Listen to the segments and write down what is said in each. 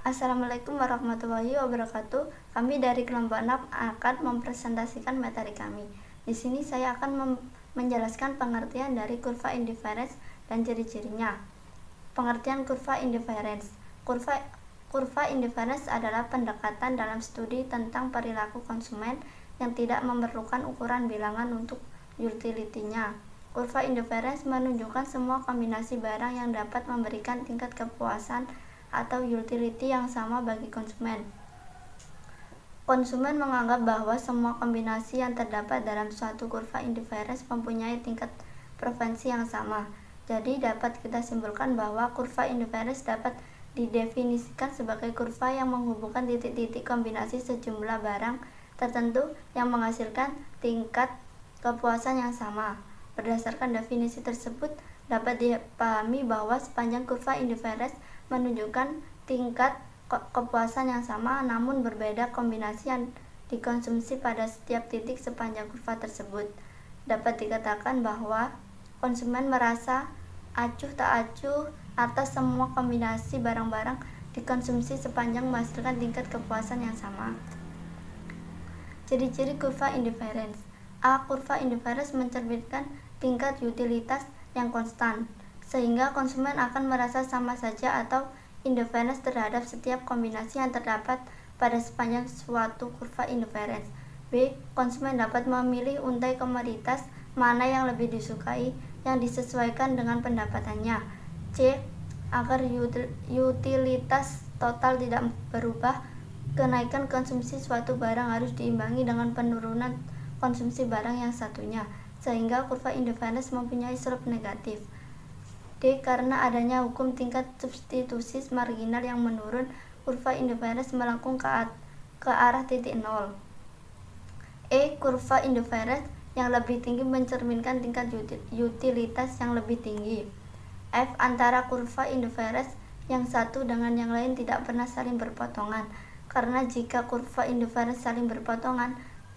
Assalamualaikum warahmatullahi wabarakatuh. Kami dari kelompok 6 akan mempresentasikan materi kami. Di sini saya akan menjelaskan pengertian dari kurva indiferens dan ciri-cirinya. Pengertian kurva indiferens. Kurva indiferens adalah pendekatan dalam studi tentang perilaku konsumen yang tidak memerlukan ukuran bilangan untuk utility-nya. Kurva indiferens menunjukkan semua kombinasi barang yang dapat memberikan tingkat kepuasan atau utility yang sama bagi konsumen. Konsumen menganggap bahwa semua kombinasi yang terdapat dalam suatu kurva indiferens mempunyai tingkat preferensi yang sama. Jadi dapat kita simpulkan bahwa kurva indiferens dapat didefinisikan sebagai kurva yang menghubungkan titik-titik kombinasi sejumlah barang tertentu yang menghasilkan tingkat kepuasan yang sama. Berdasarkan definisi tersebut, dapat dipahami bahwa sepanjang kurva indiferens menunjukkan tingkat kepuasan yang sama namun berbeda kombinasi yang dikonsumsi pada setiap titik sepanjang kurva tersebut. Dapat dikatakan bahwa konsumen merasa acuh tak acuh atas semua kombinasi barang-barang dikonsumsi sepanjang menghasilkan tingkat kepuasan yang sama. Ciri-ciri kurva indiferens. A. Kurva indiferens mencerminkan tingkat utilitas yang konstan, sehingga konsumen akan merasa sama saja atau indiferens terhadap setiap kombinasi yang terdapat pada sepanjang suatu kurva indiferens. B. Konsumen dapat memilih untai komoditas mana yang lebih disukai yang disesuaikan dengan pendapatannya. C. Agar utilitas total tidak berubah, kenaikan konsumsi suatu barang harus diimbangi dengan penurunan konsumsi barang yang satunya, sehingga kurva indiferens mempunyai slope negatif. D. Karena adanya hukum tingkat substitusi marginal yang menurun, kurva indiferens melengkung ke arah titik nol. E. Kurva indiferens yang lebih tinggi mencerminkan tingkat utilitas yang lebih tinggi. F. Antara kurva indiferens yang satu dengan yang lain tidak pernah saling berpotongan, karena jika kurva indiferens saling berpotongan,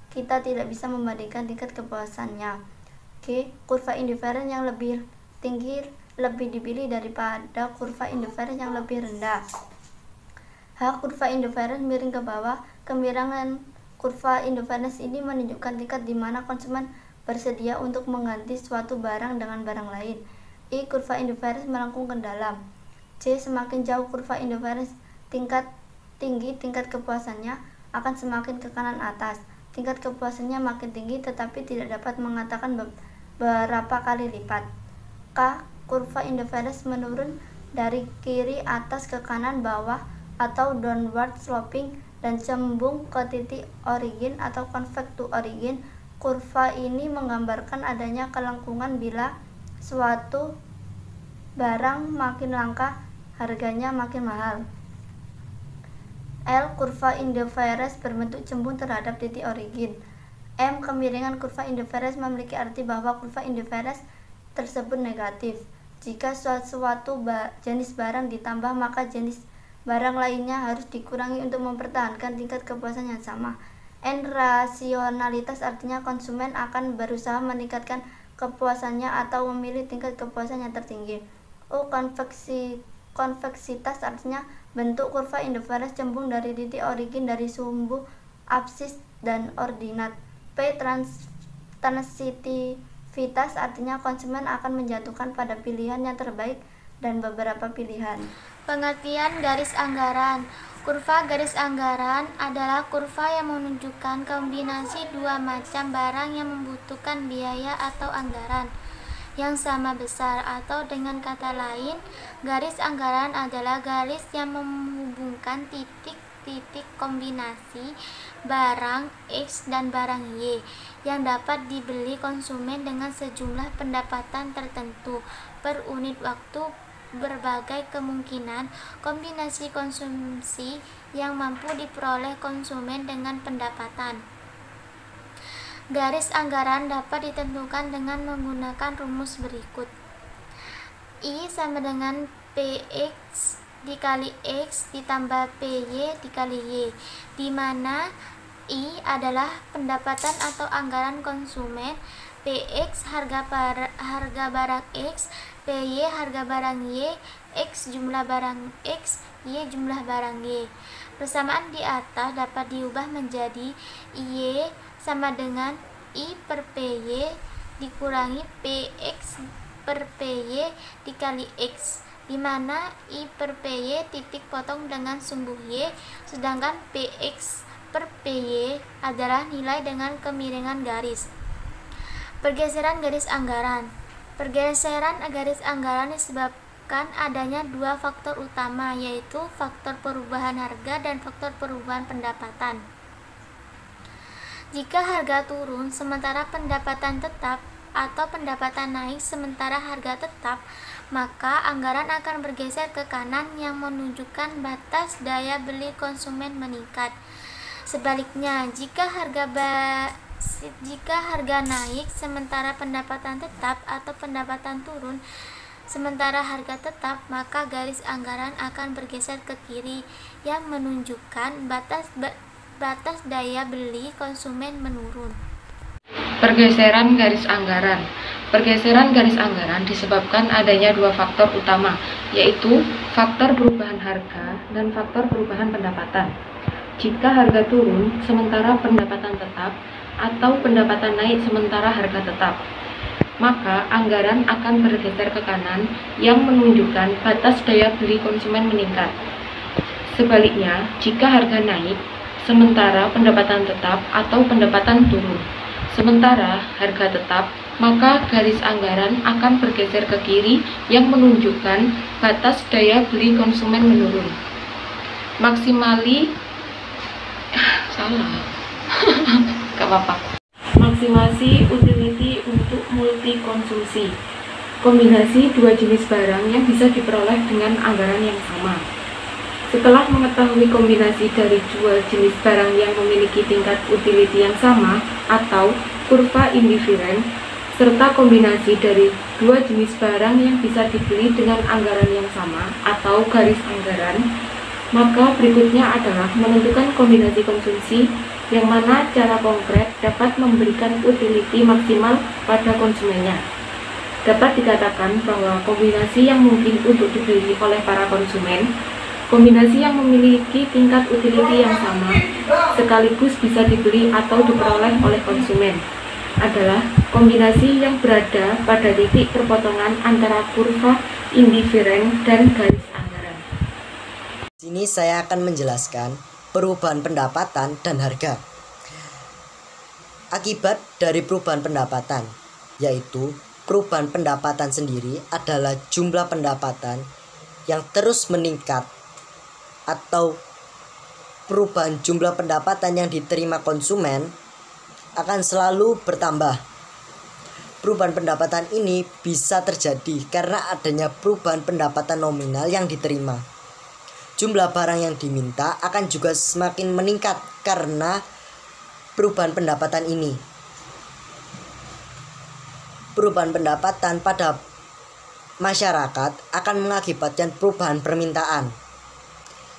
kita tidak bisa membandingkan tingkat kepuasannya. G. Kurva indiferens yang lebih tinggi lebih dipilih daripada kurva indiferens yang lebih rendah. H. Kurva indiferens miring ke bawah. Kemiringan kurva indiferens ini menunjukkan tingkat di mana konsumen bersedia untuk mengganti suatu barang dengan barang lain. I. Kurva indiferens melengkung ke dalam. C. Semakin jauh kurva indiferens tinggi tingkat kepuasannya akan semakin ke kanan atas. Tingkat kepuasannya makin tinggi tetapi tidak dapat mengatakan berapa kali lipat. K. Kurva indiferens menurun dari kiri atas ke kanan bawah atau downward sloping dan cembung ke titik origin atau convex to origin. Kurva ini menggambarkan adanya kelengkungan bila suatu barang makin langka, harganya makin mahal. L. Kurva indiferens berbentuk cembung terhadap titik origin. M. Kemiringan kurva indiferens memiliki arti bahwa kurva indiferens tersebut negatif. Jika suatu jenis barang ditambah, maka jenis barang lainnya harus dikurangi untuk mempertahankan tingkat kepuasan yang sama. N. Rasionalitas artinya konsumen akan berusaha meningkatkan kepuasannya atau memilih tingkat kepuasan yang tertinggi. U. Konveksitas artinya bentuk kurva indiferens cembung dari titik origin dari sumbu, absis, dan ordinat. P. Transitivitas artinya konsumen akan menjatuhkan pada pilihan yang terbaik dan beberapa pilihan. Pengertian garis anggaran. Kurva garis anggaran adalah kurva yang menunjukkan kombinasi dua macam barang yang membutuhkan biaya atau anggaran yang sama besar, atau dengan kata lain, garis anggaran adalah garis yang menghubungkan titik-titik kombinasi barang X dan barang Y yang dapat dibeli konsumen dengan sejumlah pendapatan tertentu per unit waktu. Berbagai kemungkinan kombinasi konsumsi yang mampu diperoleh konsumen dengan pendapatan. Garis anggaran dapat ditentukan dengan menggunakan rumus berikut. I sama dengan PX dikali X ditambah PY dikali Y, di mana I adalah pendapatan atau anggaran konsumen, PX harga barang X, PY harga barang Y, X jumlah barang X, Y jumlah barang Y. Persamaan di atas dapat diubah menjadi Y sama dengan I per PY dikurangi PX per PY dikali X, di mana I per PY titik potong dengan sumbu Y, sedangkan PX per PY adalah nilai dengan kemiringan garis. Pergeseran garis anggaran. Pergeseran garis anggaran disebabkan adanya dua faktor utama, yaitu faktor perubahan harga dan faktor perubahan pendapatan. Jika harga turun sementara pendapatan tetap atau pendapatan naik sementara harga tetap, maka anggaran akan bergeser ke kanan yang menunjukkan batas daya beli konsumen meningkat. Sebaliknya, jika harga naik sementara pendapatan tetap atau pendapatan turun sementara harga tetap, maka garis anggaran akan bergeser ke kiri yang menunjukkan batas daya beli konsumen menurun. Pergeseran garis anggaran. Pergeseran garis anggaran disebabkan adanya dua faktor utama, yaitu faktor perubahan harga dan faktor perubahan pendapatan. Jika harga turun sementara pendapatan tetap atau pendapatan naik sementara harga tetap, maka anggaran akan bergeser ke kanan yang menunjukkan batas daya beli konsumen meningkat. Sebaliknya, jika harga naik sementara pendapatan tetap atau pendapatan turun sementara harga tetap, maka garis anggaran akan bergeser ke kiri yang menunjukkan batas daya beli konsumen menurun. Maksimasi utility untuk multi konsumsi. Kombinasi dua jenis barang yang bisa diperoleh dengan anggaran yang sama. Setelah mengetahui kombinasi dari dua jenis barang yang memiliki tingkat utility yang sama atau kurva indifferent, serta kombinasi dari dua jenis barang yang bisa dibeli dengan anggaran yang sama atau garis anggaran, maka berikutnya adalah menentukan kombinasi konsumsi yang mana cara konkret dapat memberikan utility maksimal pada konsumennya. Dapat dikatakan bahwa kombinasi yang mungkin untuk dibeli oleh para konsumen, kombinasi yang memiliki tingkat utility yang sama, sekaligus bisa dibeli atau diperoleh oleh konsumen, adalah kombinasi yang berada pada titik perpotongan antara kurva indifferent dan garis anggaran. Di sini saya akan menjelaskan perubahan pendapatan dan harga. Akibat dari perubahan pendapatan, yaitu perubahan pendapatan sendiri adalah jumlah pendapatan yang terus meningkat atau perubahan jumlah pendapatan yang diterima konsumen akan selalu bertambah. Perubahan pendapatan ini bisa terjadi karena adanya perubahan pendapatan nominal yang diterima. Jumlah barang yang diminta akan juga semakin meningkat karena perubahan pendapatan ini. Perubahan pendapatan pada masyarakat akan mengakibatkan perubahan permintaan.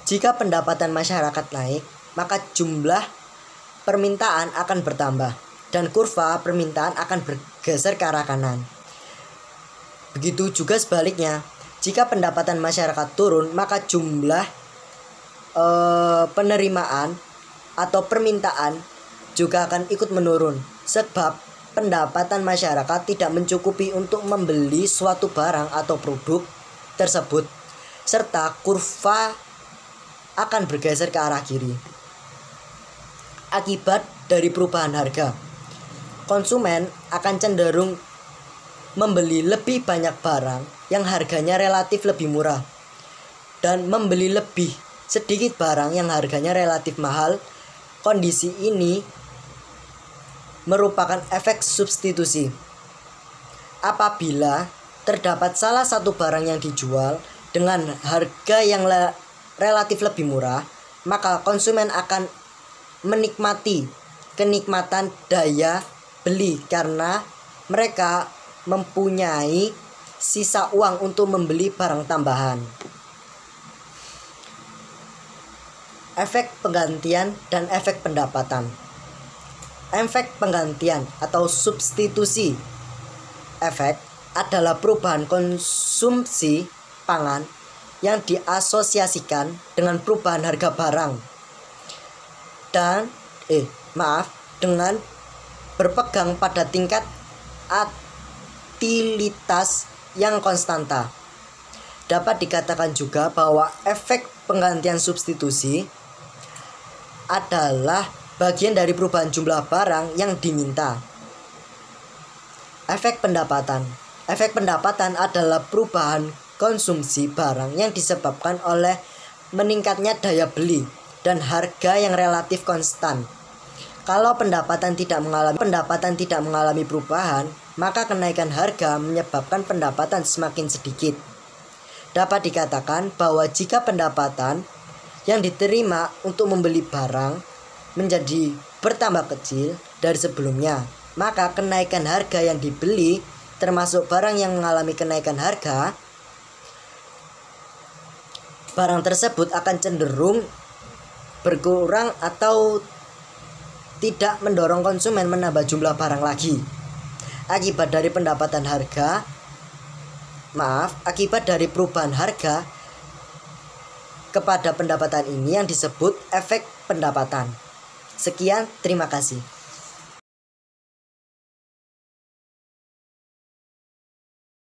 Jika pendapatan masyarakat naik, maka jumlah permintaan akan bertambah dan kurva permintaan akan bergeser ke arah kanan. Begitu juga sebaliknya, jika pendapatan masyarakat turun, maka jumlah penerimaan atau permintaan juga akan ikut menurun, sebab pendapatan masyarakat tidak mencukupi untuk membeli suatu barang atau produk tersebut, serta kurva akan bergeser ke arah kiri. Akibat dari perubahan harga, konsumen akan cenderung membeli lebih banyak barang yang harganya relatif lebih murah dan membeli lebih sedikit barang yang harganya relatif mahal. Kondisi ini merupakan efek substitusi. Apabila terdapat salah satu barang yang dijual dengan harga yang relatif lebih murah, maka konsumen akan menikmati kenikmatan daya beli karena mereka mempunyai sisa uang untuk membeli barang tambahan. Efek penggantian dan efek pendapatan. Efek penggantian atau substitusi efek adalah perubahan konsumsi pangan yang diasosiasikan dengan perubahan harga barang dengan berpegang pada tingkat utilitas yang konstanta. Dapat dikatakan juga bahwa efek penggantian substitusi adalah bagian dari perubahan jumlah barang yang diminta. Efek pendapatan. Efek pendapatan adalah perubahan konsumsi barang yang disebabkan oleh meningkatnya daya beli dan harga yang relatif konstan. Kalau pendapatan tidak mengalami perubahan, maka kenaikan harga menyebabkan pendapatan semakin sedikit. Dapat dikatakan bahwa jika pendapatan yang diterima untuk membeli barang menjadi bertambah kecil dari sebelumnya, maka kenaikan harga yang dibeli termasuk barang yang mengalami kenaikan harga, barang tersebut akan cenderung berkurang atau tidak mendorong konsumen menambah jumlah barang lagi. Akibat dari perubahan harga kepada pendapatan ini yang disebut efek pendapatan. Sekian, terima kasih.